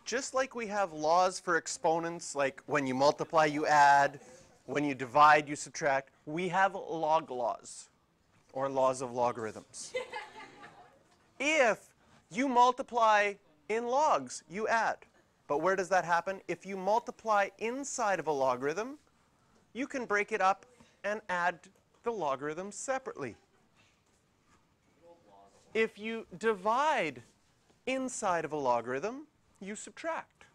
just like we have laws for exponents, like when you multiply, you add, when you divide, you subtract, we have log laws, or laws of logarithms. If you multiply in logs, you add. But where does that happen? If you multiply inside of a logarithm, you can break it up and add the logarithms separately. If you divide inside of a logarithm, you subtract.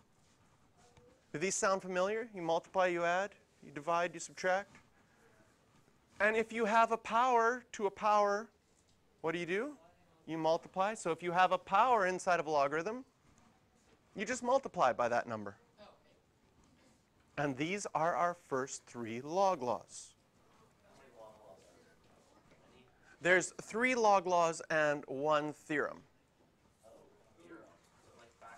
Do these sound familiar? You multiply, you add. You divide, you subtract. And if you have a power to a power, what do? You multiply. So if you have a power inside of a logarithm, you just multiply by that number. And these are our first three log laws. There's 3 log laws and 1 theorem.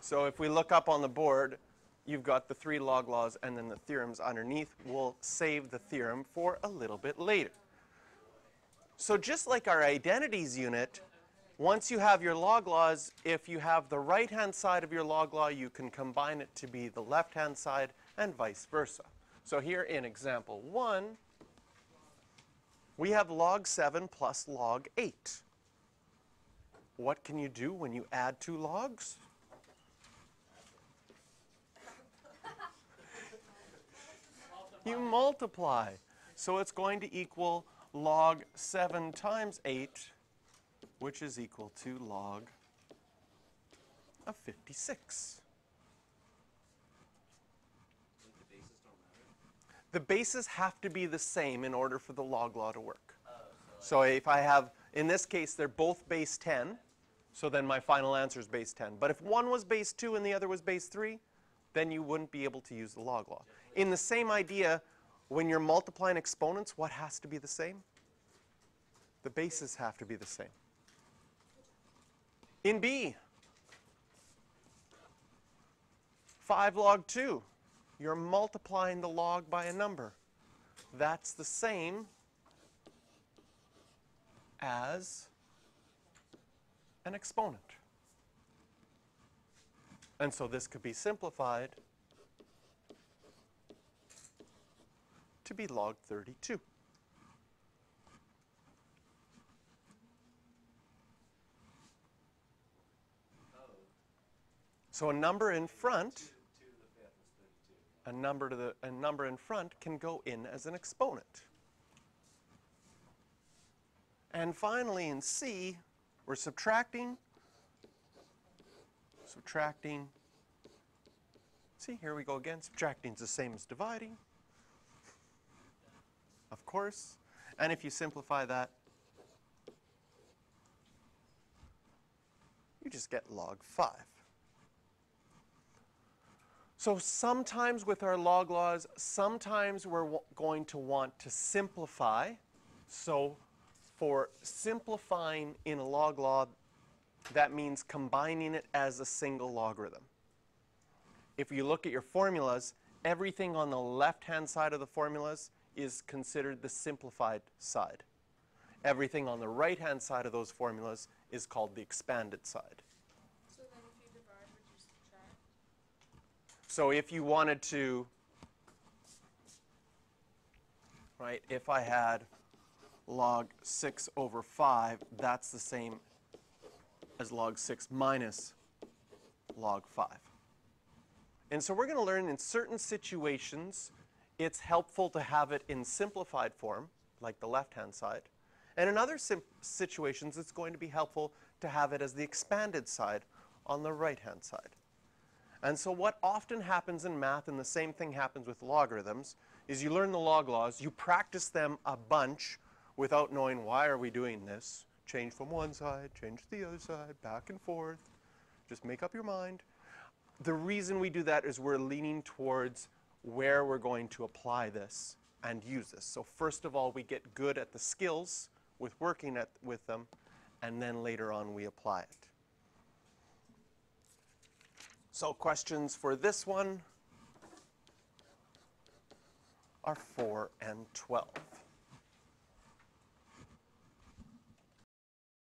So if we look up on the board, you've got the 3 log laws and then the theorems underneath. We'll save the theorem for a little bit later. So just like our identities unit, once you have your log laws, if you have the right-hand side of your log law, you can combine it to be the left-hand side and vice versa. So here in example 1, we have log 7 plus log 8. What can you do when you add 2 logs? You multiply. So it's going to equal log 7 times 8, which is equal to log of 56. The bases have to be the same in order for the log law to work. So if I have, in this case, they're both base 10, so then my final answer is base 10. But if one was base 2 and the other was base 3, then you wouldn't be able to use the log law. In the same idea, when you're multiplying exponents, what has to be the same? The bases have to be the same. In B, 5 log 2, you're multiplying the log by a number. That's the same as an exponent. And so this could be simplified to be log 32. So a number in front, a number in front can go in as an exponent. And finally in C, we're subtracting. See, here we go again. Subtracting is the same as dividing, of course. And if you simplify that, you just get log 5. So sometimes with our log laws, sometimes we're going to want to simplify. So for simplifying in a log law, that means combining it as a single logarithm. If you look at your formulas, everything on the left-hand side of the formulas is considered the simplified side. Everything on the right-hand side of those formulas is called the expanded side. So then if you divide, would you subtract? So if you wanted to, right, if I had log 6 over 5, that's the same as log 6 minus log 5. And so we're going to learn in certain situations it's helpful to have it in simplified form, like the left-hand side. And in other situations, it's going to be helpful to have it as the expanded side on the right-hand side. And so what often happens in math, and the same thing happens with logarithms, is you learn the log laws, you practice them a bunch without knowing why are we doing this. Change from one side, change to the other side, back and forth. Just make up your mind. The reason we do that is we're leaning towards where we're going to apply this and use this. So first of all, we get good at the skills with working with them, and then later on we apply it. So questions for this one are 4 and 12.